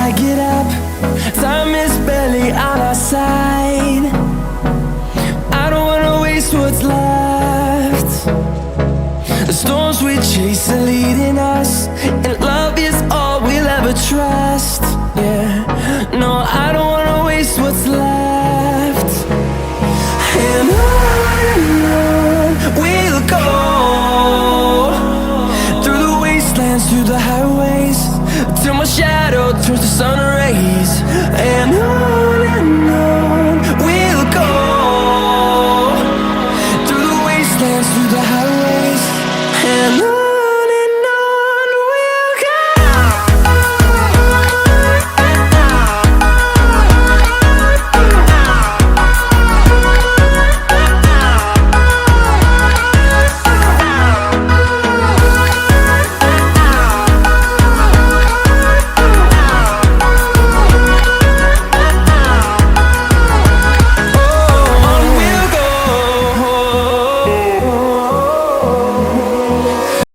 gotta get up. Time is barely on our side. I don't wanna waste what's left. The storms we chase are leading us, and love is all we'll ever trust. Yeah, no, I don't